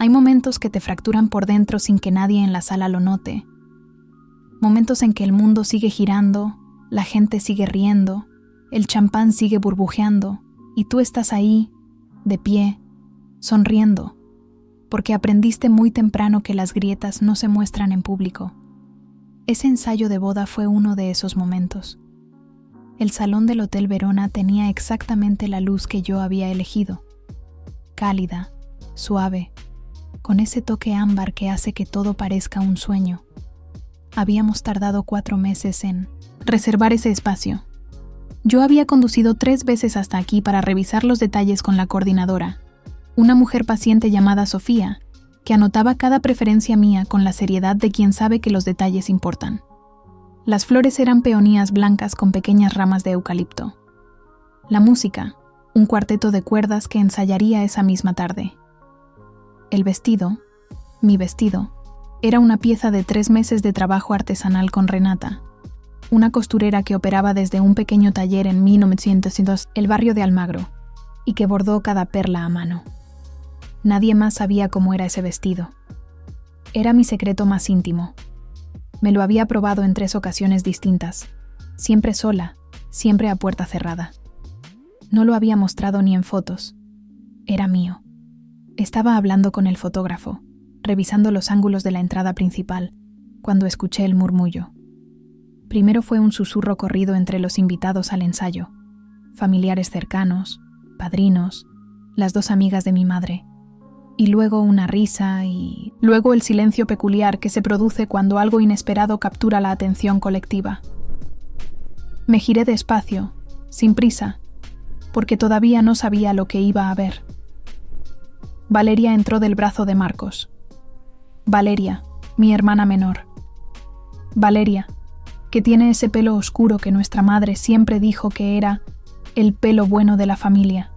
Hay momentos que te fracturan por dentro sin que nadie en la sala lo note. Momentos en que el mundo sigue girando, la gente sigue riendo, el champán sigue burbujeando y tú estás ahí, de pie, sonriendo, porque aprendiste muy temprano que las grietas no se muestran en público. Ese ensayo de boda fue uno de esos momentos. El salón del Hotel Verona tenía exactamente la luz que yo había elegido. Cálida, suave, con ese toque ámbar que hace que todo parezca un sueño. Habíamos tardado 4 meses en reservar ese espacio. Yo había conducido 3 veces hasta aquí para revisar los detalles con la coordinadora, una mujer paciente llamada Sofía, que anotaba cada preferencia mía con la seriedad de quien sabe que los detalles importan. Las flores eran peonías blancas con pequeñas ramas de eucalipto. La música, un cuarteto de cuerdas que ensayaría esa misma tarde. El vestido, mi vestido, era una pieza de 3 meses de trabajo artesanal con Renata, una costurera que operaba desde un pequeño taller en 1902, el barrio de Almagro, y que bordó cada perla a mano. Nadie más sabía cómo era ese vestido. Era mi secreto más íntimo. Me lo había probado en 3 ocasiones distintas, siempre sola, siempre a puerta cerrada. No lo había mostrado ni en fotos. Era mío. Estaba hablando con el fotógrafo, revisando los ángulos de la entrada principal, cuando escuché el murmullo. Primero fue un susurro corrido entre los invitados al ensayo, familiares cercanos, padrinos, las 2 amigas de mi madre, y luego una risa y luego el silencio peculiar que se produce cuando algo inesperado captura la atención colectiva. Me giré despacio, sin prisa, porque todavía no sabía lo que iba a ver. Valeria entró del brazo de Marcos. Valeria, mi hermana menor. Valeria, que tiene ese pelo oscuro que nuestra madre siempre dijo que era el pelo bueno de la familia.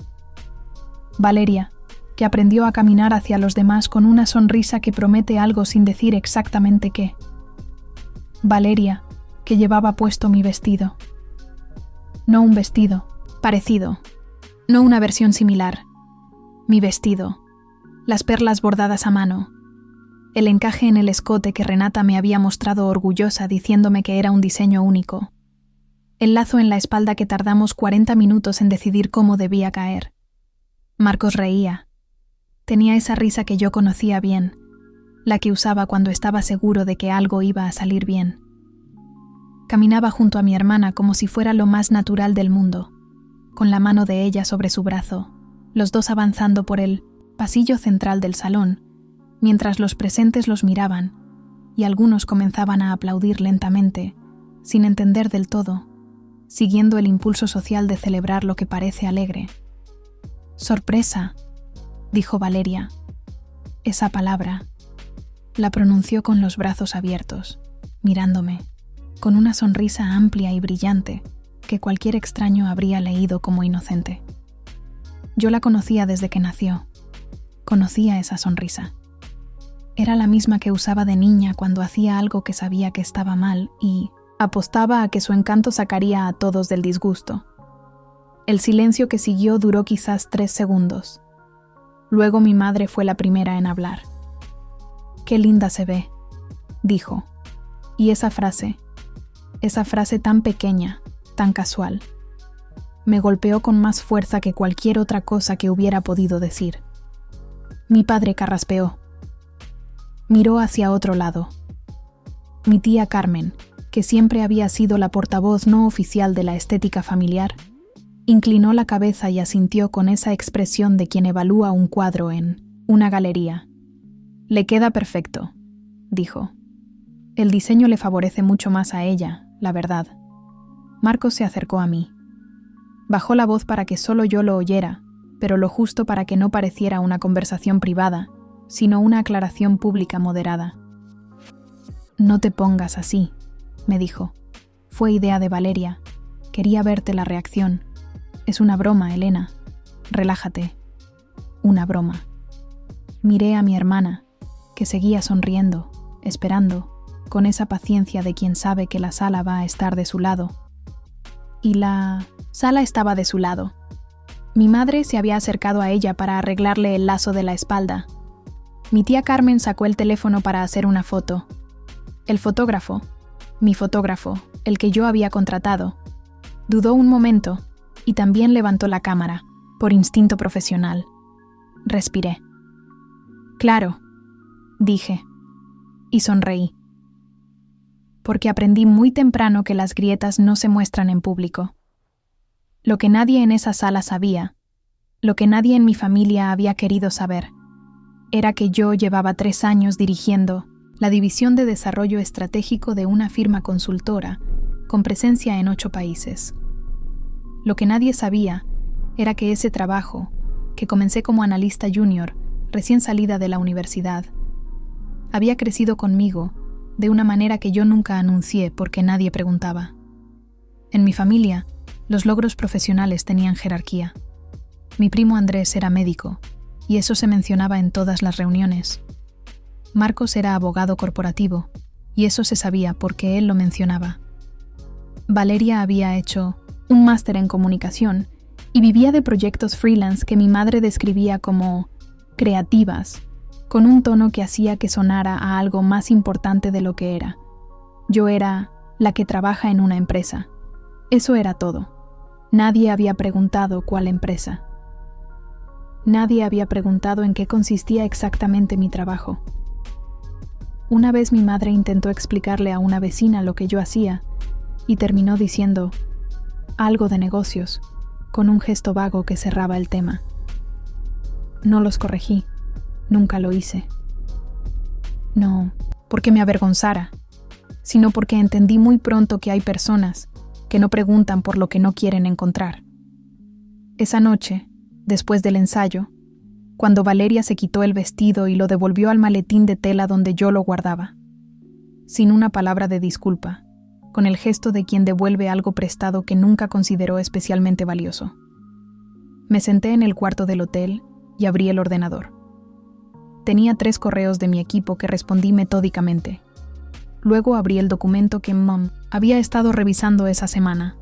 Valeria, que aprendió a caminar hacia los demás con una sonrisa que promete algo sin decir exactamente qué. Valeria, que llevaba puesto mi vestido. No un vestido, parecido, no una versión similar. Mi vestido, las perlas bordadas a mano, el encaje en el escote que Renata me había mostrado orgullosa diciéndome que era un diseño único, el lazo en la espalda que tardamos 40 minutos en decidir cómo debía caer. Marcos reía. Tenía esa risa que yo conocía bien, la que usaba cuando estaba seguro de que algo iba a salir bien. Caminaba junto a mi hermana como si fuera lo más natural del mundo, con la mano de ella sobre su brazo, los 2 avanzando por el pasillo central del salón, mientras los presentes los miraban, y algunos comenzaban a aplaudir lentamente, sin entender del todo, siguiendo el impulso social de celebrar lo que parece alegre. «¡Sorpresa!», dijo Valeria. Esa palabra la pronunció con los brazos abiertos, mirándome, con una sonrisa amplia y brillante que cualquier extraño habría leído como inocente. Yo la conocía desde que nació. Conocía esa sonrisa. Era la misma que usaba de niña cuando hacía algo que sabía que estaba mal y apostaba a que su encanto sacaría a todos del disgusto. El silencio que siguió duró quizás 3 segundos. Luego mi madre fue la primera en hablar. «Qué linda se ve», dijo. Y esa frase tan pequeña, tan casual, me golpeó con más fuerza que cualquier otra cosa que hubiera podido decir. Mi padre carraspeó. Miró hacia otro lado. Mi tía Carmen, que siempre había sido la portavoz no oficial de la estética familiar, inclinó la cabeza y asintió con esa expresión de quien evalúa un cuadro en una galería. «Le queda perfecto», dijo. «El diseño le favorece mucho más a ella, la verdad». Marcos se acercó a mí. Bajó la voz para que solo yo lo oyera, pero lo justo para que no pareciera una conversación privada, sino una aclaración pública moderada. «No te pongas así», me dijo. «Fue idea de Valeria. Quería verte la reacción. Es una broma, Elena. Relájate». Una broma. Miré a mi hermana, que seguía sonriendo, esperando, con esa paciencia de quien sabe que la sala va a estar de su lado. Y la sala estaba de su lado. Mi madre se había acercado a ella para arreglarle el lazo de la espalda. Mi tía Carmen sacó el teléfono para hacer una foto. El fotógrafo, mi fotógrafo, el que yo había contratado, dudó un momento y también levantó la cámara, por instinto profesional. Respiré. Claro, dije, y sonreí. Porque aprendí muy temprano que las grietas no se muestran en público. Lo que nadie en esa sala sabía, lo que nadie en mi familia había querido saber, era que yo llevaba 3 años dirigiendo la división de desarrollo estratégico de una firma consultora con presencia en 8 países. Lo que nadie sabía era que ese trabajo, que comencé como analista junior, recién salida de la universidad, había crecido conmigo de una manera que yo nunca anuncié porque nadie preguntaba. En mi familia, los logros profesionales tenían jerarquía. Mi primo Andrés era médico, y eso se mencionaba en todas las reuniones. Marcos era abogado corporativo, y eso se sabía porque él lo mencionaba. Valeria había hecho un máster en comunicación y vivía de proyectos freelance que mi madre describía como creativas, con un tono que hacía que sonara a algo más importante de lo que era. Yo era la que trabaja en una empresa. Eso era todo. Nadie había preguntado cuál empresa. Nadie había preguntado en qué consistía exactamente mi trabajo. Una vez mi madre intentó explicarle a una vecina lo que yo hacía y terminó diciendo algo de negocios, con un gesto vago que cerraba el tema. No los corregí, nunca lo hice. No porque me avergonzara, sino porque entendí muy pronto que hay personas que no preguntan por lo que no quieren encontrar. Esa noche, después del ensayo, cuando Valeria se quitó el vestido y lo devolvió al maletín de tela donde yo lo guardaba, sin una palabra de disculpa, con el gesto de quien devuelve algo prestado que nunca consideró especialmente valioso. Me senté en el cuarto del hotel y abrí el ordenador. Tenía 3 correos de mi equipo que respondí metódicamente. Luego abrí el documento que Mom había estado revisando esa semana.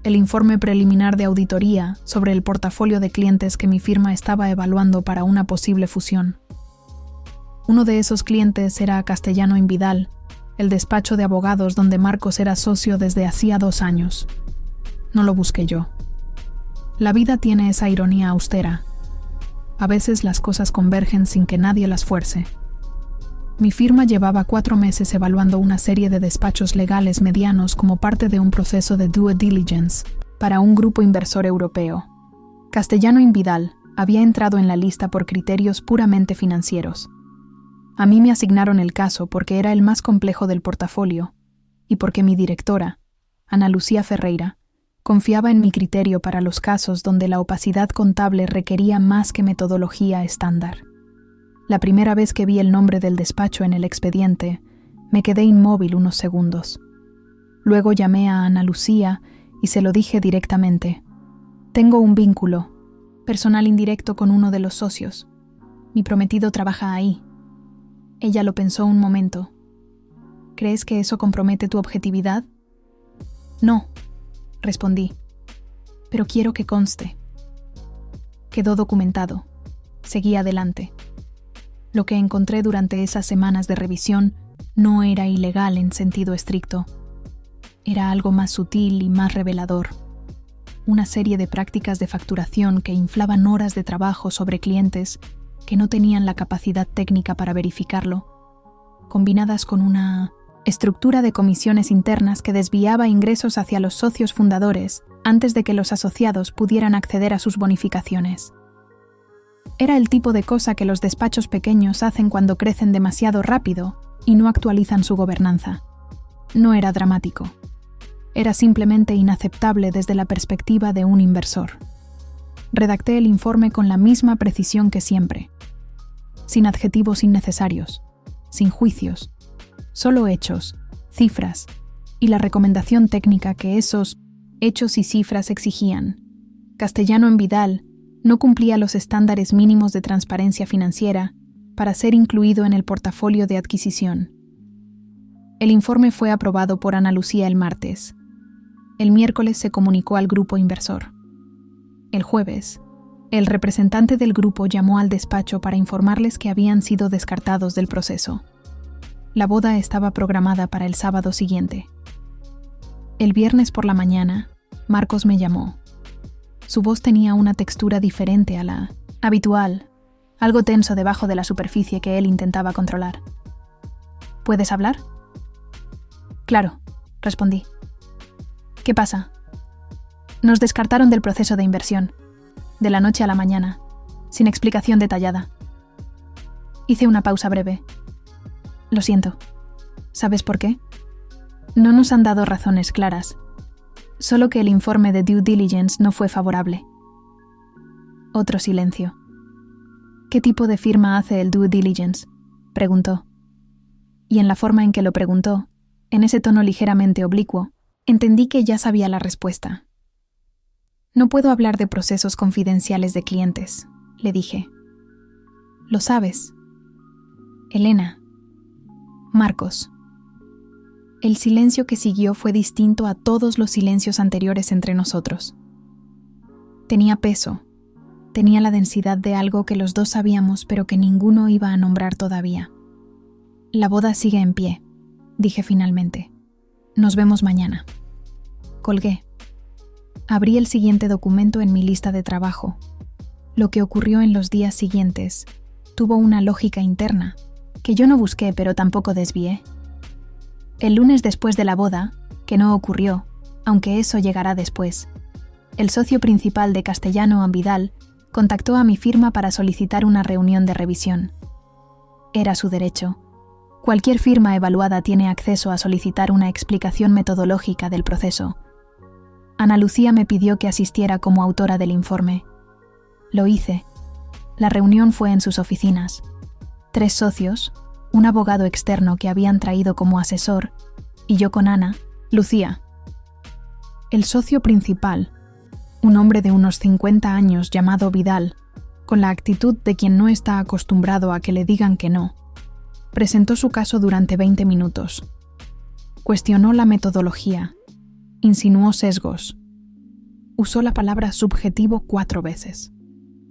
El informe preliminar de auditoría sobre el portafolio de clientes que mi firma estaba evaluando para una posible fusión. Uno de esos clientes era Castellano & Vidal, el despacho de abogados donde Marcos era socio desde hacía 2 años. No lo busqué yo. La vida tiene esa ironía austera. A veces las cosas convergen sin que nadie las fuerce. Mi firma llevaba 4 meses evaluando una serie de despachos legales medianos como parte de un proceso de due diligence para un grupo inversor europeo. Castellano & Vidal había entrado en la lista por criterios puramente financieros. A mí me asignaron el caso porque era el más complejo del portafolio y porque mi directora, Ana Lucía Ferreira, confiaba en mi criterio para los casos donde la opacidad contable requería más que metodología estándar. La primera vez que vi el nombre del despacho en el expediente, me quedé inmóvil unos segundos. Luego llamé a Ana Lucía y se lo dije directamente. Tengo un vínculo personal indirecto con uno de los socios. Mi prometido trabaja ahí. Ella lo pensó un momento. ¿Crees que eso compromete tu objetividad? No, respondí. Pero quiero que conste. Quedó documentado. Seguí adelante. Lo que encontré durante esas semanas de revisión no era ilegal en sentido estricto. Era algo más sutil y más revelador. Una serie de prácticas de facturación que inflaban horas de trabajo sobre clientes que no tenían la capacidad técnica para verificarlo, combinadas con una estructura de comisiones internas que desviaba ingresos hacia los socios fundadores antes de que los asociados pudieran acceder a sus bonificaciones. Era el tipo de cosa que los despachos pequeños hacen cuando crecen demasiado rápido y no actualizan su gobernanza. No era dramático. Era simplemente inaceptable desde la perspectiva de un inversor. Redacté el informe con la misma precisión que siempre, sin adjetivos innecesarios, sin juicios, solo hechos, cifras y la recomendación técnica que esos hechos y cifras exigían. Castellano & Vidal no cumplía los estándares mínimos de transparencia financiera para ser incluido en el portafolio de adquisición. El informe fue aprobado por Ana Lucía el martes. El miércoles se comunicó al grupo inversor. El jueves, El representante del grupo llamó al despacho para informarles que habían sido descartados del proceso. La boda estaba programada para el sábado siguiente. El viernes por la mañana, Marcos me llamó. Su voz tenía una textura diferente a la habitual, algo tenso debajo de la superficie que él intentaba controlar. ¿Puedes hablar? Claro, respondí. ¿Qué pasa? Nos descartaron del proceso de inversión, de la noche a la mañana, sin explicación detallada. Hice una pausa breve. Lo siento. ¿Sabes por qué? No nos han dado razones claras, solo que el informe de due diligence no fue favorable. Otro silencio. ¿Qué tipo de firma hace el due diligence?, preguntó. Y en la forma en que lo preguntó, en ese tono ligeramente oblicuo, entendí que ya sabía la respuesta. No puedo hablar de procesos confidenciales de clientes, le dije. Lo sabes. Elena. Marcos. El silencio que siguió fue distinto a todos los silencios anteriores entre nosotros. Tenía peso, tenía la densidad de algo que los dos sabíamos pero que ninguno iba a nombrar todavía. La boda sigue en pie, dije finalmente. Nos vemos mañana. Colgué. Abrí el siguiente documento en mi lista de trabajo. Lo que ocurrió en los días siguientes tuvo una lógica interna, que yo no busqué pero tampoco desvié. El lunes después de la boda, que no ocurrió, aunque eso llegará después, el socio principal de Castellano & Vidal contactó a mi firma para solicitar una reunión de revisión. Era su derecho. Cualquier firma evaluada tiene acceso a solicitar una explicación metodológica del proceso. Ana Lucía me pidió que asistiera como autora del informe. Lo hice. La reunión fue en sus oficinas. 3 socios, un abogado externo que habían traído como asesor, y yo con Ana, Lucía. El socio principal, un hombre de unos 50 años llamado Vidal, con la actitud de quien no está acostumbrado a que le digan que no, presentó su caso durante 20 minutos. Cuestionó la metodología, insinuó sesgos. Usó la palabra subjetivo 4 veces.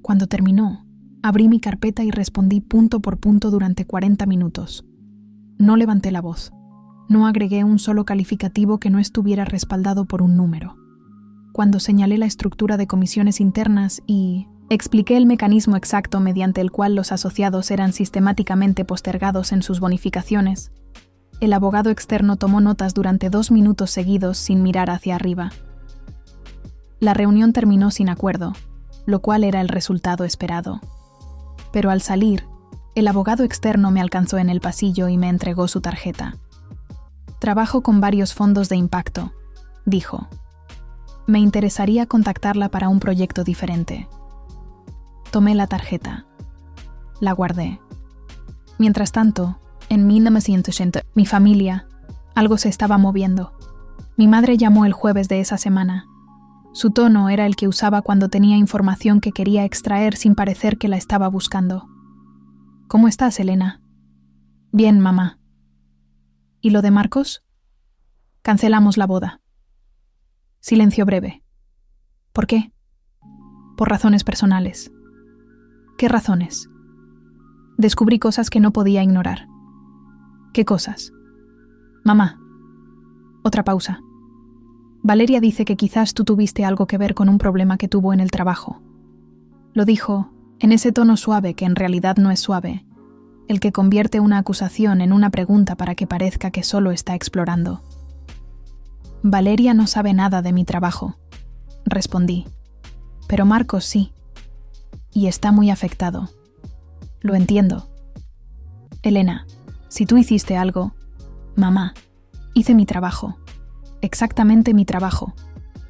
Cuando terminó, abrí mi carpeta y respondí punto por punto durante 40 minutos. No levanté la voz. No agregué un solo calificativo que no estuviera respaldado por un número. Cuando señalé la estructura de comisiones internas y expliqué el mecanismo exacto mediante el cual los asociados eran sistemáticamente postergados en sus bonificaciones, el abogado externo tomó notas durante 2 minutos seguidos sin mirar hacia arriba. La reunión terminó sin acuerdo, lo cual era el resultado esperado. Pero al salir, el abogado externo me alcanzó en el pasillo y me entregó su tarjeta. Trabajo con varios fondos de impacto, dijo. Me interesaría contactarla para un proyecto diferente. Tomé la tarjeta. La guardé. Mientras tanto, en 1980, mi familia, algo se estaba moviendo. Mi madre llamó el jueves de esa semana. Su tono era el que usaba cuando tenía información que quería extraer sin parecer que la estaba buscando. ¿Cómo estás, Elena? Bien, mamá. ¿Y lo de Marcos? Cancelamos la boda. Silencio breve. ¿Por qué? Por razones personales. ¿Qué razones? Descubrí cosas que no podía ignorar. ¿Qué cosas? Mamá. Otra pausa. Valeria dice que quizás tú tuviste algo que ver con un problema que tuvo en el trabajo. Lo dijo en ese tono suave que en realidad no es suave, el que convierte una acusación en una pregunta para que parezca que solo está explorando. Valeria no sabe nada de mi trabajo, respondí. Pero Marcos sí. Y está muy afectado. Lo entiendo. Elena, si tú hiciste algo... Mamá, hice mi trabajo. Exactamente mi trabajo.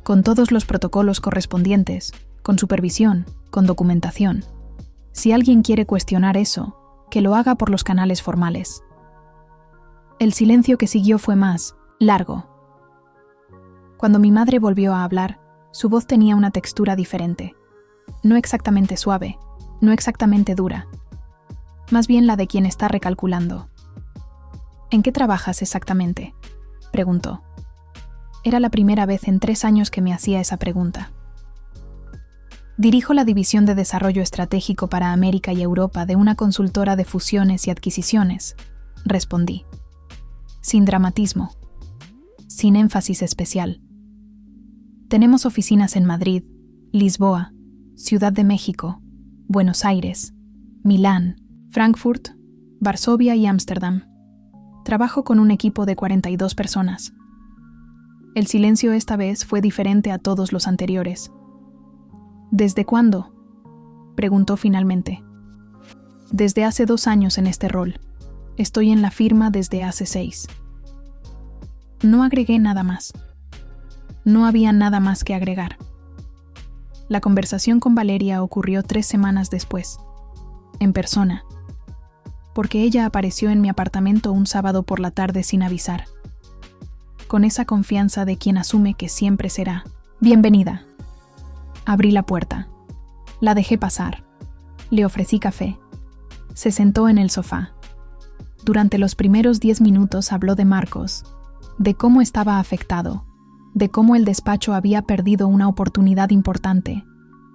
Con todos los protocolos correspondientes, con supervisión, con documentación. Si alguien quiere cuestionar eso, que lo haga por los canales formales. El silencio que siguió fue más largo. Cuando mi madre volvió a hablar, su voz tenía una textura diferente. No exactamente suave, no exactamente dura. Más bien la de quien está recalculando. ¿En qué trabajas exactamente?, preguntó. Era la primera vez en 3 años que me hacía esa pregunta. Dirijo la División de Desarrollo Estratégico para América y Europa de una consultora de fusiones y adquisiciones, respondí. Sin dramatismo, sin énfasis especial. Tenemos oficinas en Madrid, Lisboa, Ciudad de México, Buenos Aires, Milán, Frankfurt, Varsovia y Ámsterdam. Trabajo con un equipo de 42 personas. El silencio esta vez fue diferente a todos los anteriores. ¿Desde cuándo?, preguntó finalmente. Desde hace 2 años en este rol. Estoy en la firma desde hace 6. No agregué nada más. No había nada más que agregar. La conversación con Valeria ocurrió 3 semanas después, en persona, porque ella apareció en mi apartamento un sábado por la tarde sin avisar, con esa confianza de quien asume que siempre será bienvenida. Abrí la puerta. La dejé pasar. Le ofrecí café. Se sentó en el sofá. Durante los primeros 10 minutos habló de Marcos, de cómo estaba afectado, de cómo el despacho había perdido una oportunidad importante,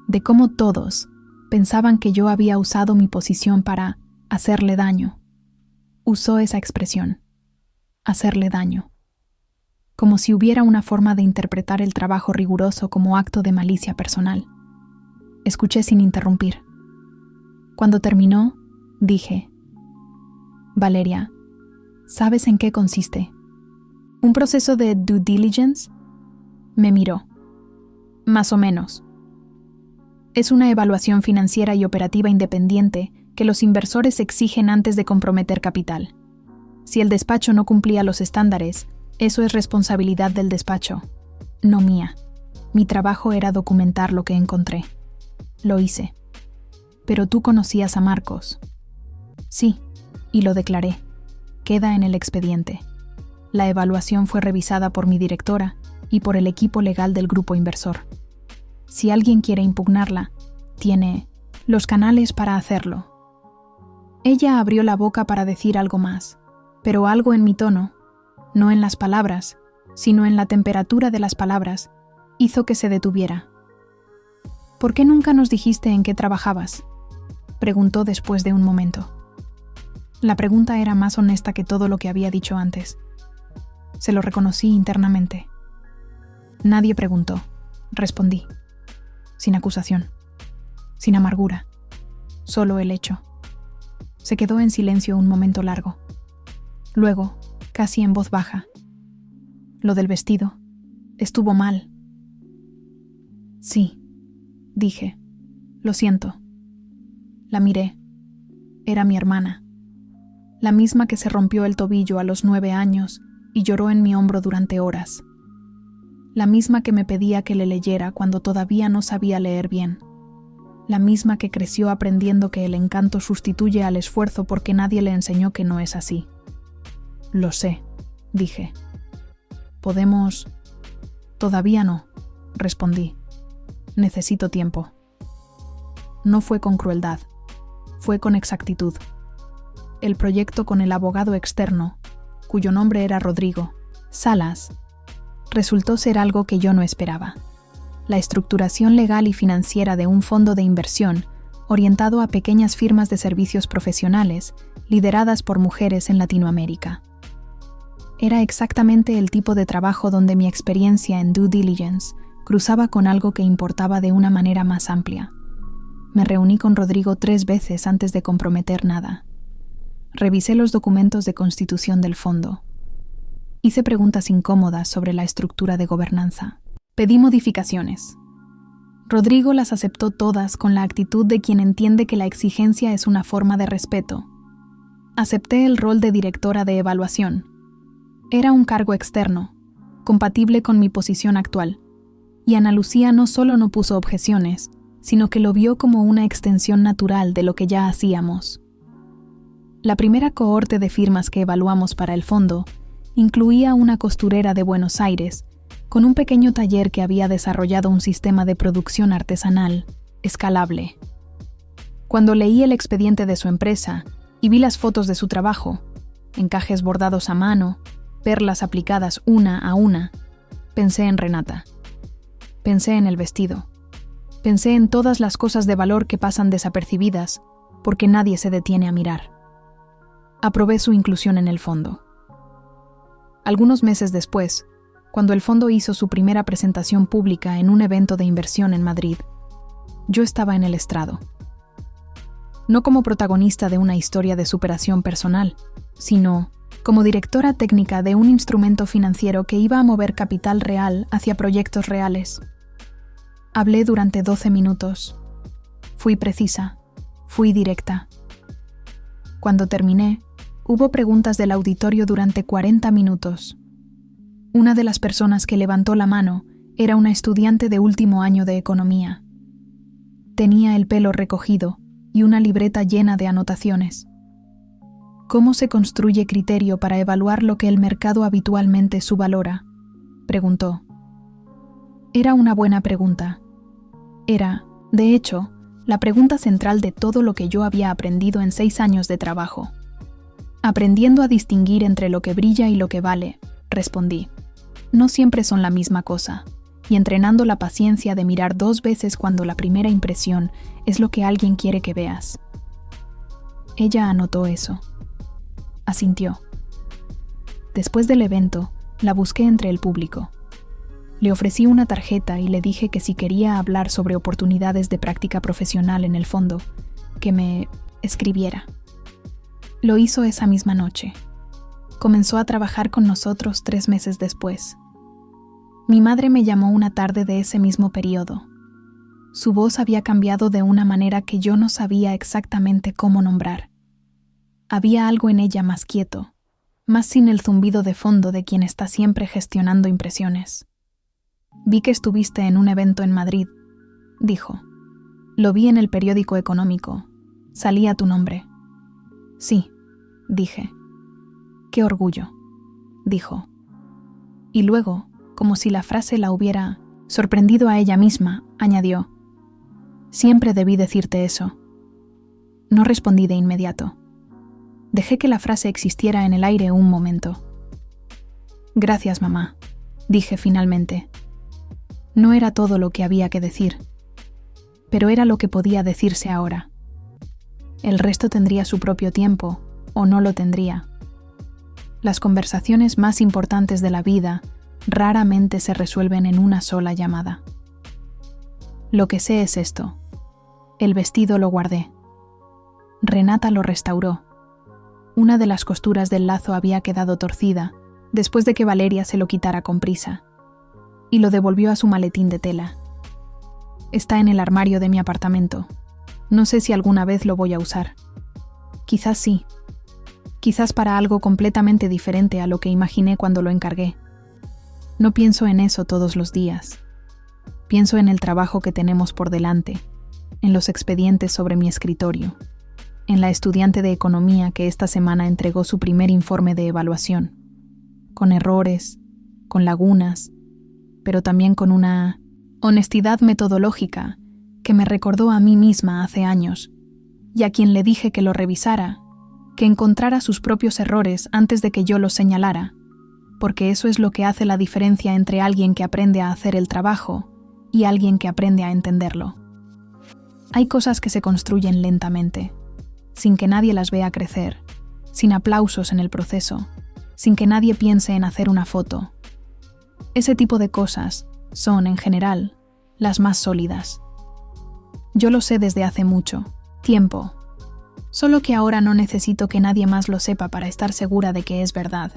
de cómo todos pensaban que yo había usado mi posición para hacerle daño. Usó esa expresión, hacerle daño, como si hubiera una forma de interpretar el trabajo riguroso como acto de malicia personal. Escuché sin interrumpir. Cuando terminó, dije: Valeria, ¿sabes en qué consiste? ¿Un proceso de due diligence? Me miró. Más o menos. Es una evaluación financiera y operativa independiente que los inversores exigen antes de comprometer capital. Si el despacho no cumplía los estándares, eso es responsabilidad del despacho, no mía. Mi trabajo era documentar lo que encontré. Lo hice. Pero tú conocías a Marcos. Sí, y lo declaré. Queda en el expediente. La evaluación fue revisada por mi directora y por el equipo legal del grupo inversor. Si alguien quiere impugnarla, tiene los canales para hacerlo. Ella abrió la boca para decir algo más, pero algo en mi tono, no en las palabras, sino en la temperatura de las palabras, hizo que se detuviera. ¿Por qué nunca nos dijiste en qué trabajabas?, preguntó después de un momento. La pregunta era más honesta que todo lo que había dicho antes. Se lo reconocí internamente. Nadie preguntó, respondí, sin acusación, sin amargura, solo el hecho. Se quedó en silencio un momento largo. Luego, casi en voz baja: lo del vestido estuvo mal. Sí, dije, lo siento. La miré. Era mi hermana, la misma que se rompió el tobillo a los 9 años y lloró en mi hombro durante horas. La misma que me pedía que le leyera cuando todavía no sabía leer bien. La misma que creció aprendiendo que el encanto sustituye al esfuerzo porque nadie le enseñó que no es así. Lo sé, dije. ¿Podemos...? Todavía no, respondí. Necesito tiempo. No fue con crueldad, fue con exactitud. El proyecto con el abogado externo, cuyo nombre era Rodrigo Salas, resultó ser algo que yo no esperaba. La estructuración legal y financiera de un fondo de inversión orientado a pequeñas firmas de servicios profesionales lideradas por mujeres en Latinoamérica. Era exactamente el tipo de trabajo donde mi experiencia en due diligence cruzaba con algo que importaba de una manera más amplia. Me reuní con Rodrigo 3 veces antes de comprometer nada. Revisé los documentos de constitución del fondo. Hice preguntas incómodas sobre la estructura de gobernanza. Pedí modificaciones. Rodrigo las aceptó todas con la actitud de quien entiende que la exigencia es una forma de respeto. Acepté el rol de directora de evaluación. Era un cargo externo, compatible con mi posición actual, y Ana Lucía no solo no puso objeciones, sino que lo vio como una extensión natural de lo que ya hacíamos. La primera cohorte de firmas que evaluamos para el fondo incluía una costurera de Buenos Aires, con un pequeño taller que había desarrollado un sistema de producción artesanal, escalable. Cuando leí el expediente de su empresa y vi las fotos de su trabajo, encajes bordados a mano, perlas aplicadas una a una, pensé en Renata. Pensé en el vestido. Pensé en todas las cosas de valor que pasan desapercibidas, porque nadie se detiene a mirar. Aprobé su inclusión en el fondo. Algunos meses después, cuando el fondo hizo su primera presentación pública en un evento de inversión en Madrid, yo estaba en el estrado. No como protagonista de una historia de superación personal, sino como directora técnica de un instrumento financiero que iba a mover capital real hacia proyectos reales. Hablé durante 12 minutos. Fui precisa, fui directa. Cuando terminé, hubo preguntas del auditorio durante 40 minutos. Una de las personas que levantó la mano era una estudiante de último año de economía. Tenía el pelo recogido y una libreta llena de anotaciones. ¿Cómo se construye criterio para evaluar lo que el mercado habitualmente subvalora?, preguntó. Era una buena pregunta. Era, de hecho, la pregunta central de todo lo que yo había aprendido en 6 años de trabajo. Aprendiendo a distinguir entre lo que brilla y lo que vale, respondí. No siempre son la misma cosa, y entrenando la paciencia de mirar 2 veces cuando la primera impresión es lo que alguien quiere que veas. Ella anotó eso. Asintió. Después del evento, la busqué entre el público. Le ofrecí una tarjeta y le dije que si quería hablar sobre oportunidades de práctica profesional en el fondo, que me escribiera. Lo hizo esa misma noche. Comenzó a trabajar con nosotros 3 meses después. Mi madre me llamó una tarde de ese mismo periodo. Su voz había cambiado de una manera que yo no sabía exactamente cómo nombrar. Había algo en ella más quieto, más sin el zumbido de fondo de quien está siempre gestionando impresiones. Vi que estuviste en un evento en Madrid, dijo. Lo vi en el periódico económico. Salía tu nombre. Sí, dije. Qué orgullo, dijo. Y luego, como si la frase la hubiera sorprendido a ella misma, añadió. Siempre debí decirte eso. No respondí de inmediato. Dejé que la frase existiera en el aire un momento. Gracias, mamá, dije finalmente. No era todo lo que había que decir, pero era lo que podía decirse ahora. El resto tendría su propio tiempo, o no lo tendría. Las conversaciones más importantes de la vida raramente se resuelven en una sola llamada. Lo que sé es esto. El vestido lo guardé. Renata lo restauró. Una de las costuras del lazo había quedado torcida después de que Valeria se lo quitara con prisa, y lo devolvió a su maletín de tela. Está en el armario de mi apartamento. No sé si alguna vez lo voy a usar. Quizás sí. Quizás para algo completamente diferente a lo que imaginé cuando lo encargué. No pienso en eso todos los días. Pienso en el trabajo que tenemos por delante, en los expedientes sobre mi escritorio, en la estudiante de economía que esta semana entregó su primer informe de evaluación, con errores, con lagunas, pero también con una honestidad metodológica que me recordó a mí misma hace años, y a quien le dije que lo revisara, que encontrara sus propios errores antes de que yo los señalara, porque eso es lo que hace la diferencia entre alguien que aprende a hacer el trabajo y alguien que aprende a entenderlo. Hay cosas que se construyen lentamente, sin que nadie las vea crecer, sin aplausos en el proceso, sin que nadie piense en hacer una foto. Ese tipo de cosas son, en general, las más sólidas. Yo lo sé desde hace mucho tiempo, solo que ahora no necesito que nadie más lo sepa para estar segura de que es verdad.